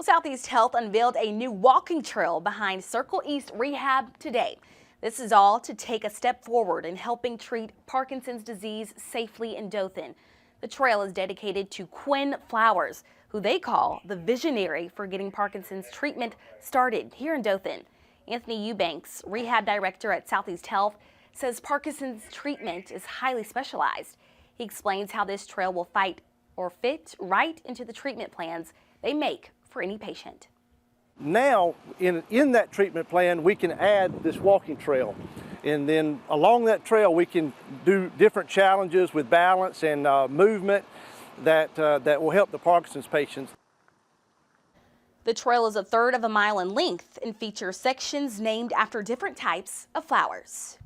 Southeast Health unveiled a new walking trail behind Circle East Rehab today. This is all to take a step forward in helping treat Parkinson's disease safely in Dothan. The trail is dedicated to Quin Flowers, who they call the visionary for getting Parkinson's treatment started here in Dothan. Anthony Eubanks, rehab director at Southeast Health, says Parkinson's treatment is highly specialized. He explains how this trail will fit right into the treatment plans they make for any patient. Now, in that treatment plan, we can add this walking trail. And then along that trail, we can do different challenges with balance and movement that will help the Parkinson's patients. The trail is 1/3 of a mile in length and features sections named after different types of flowers.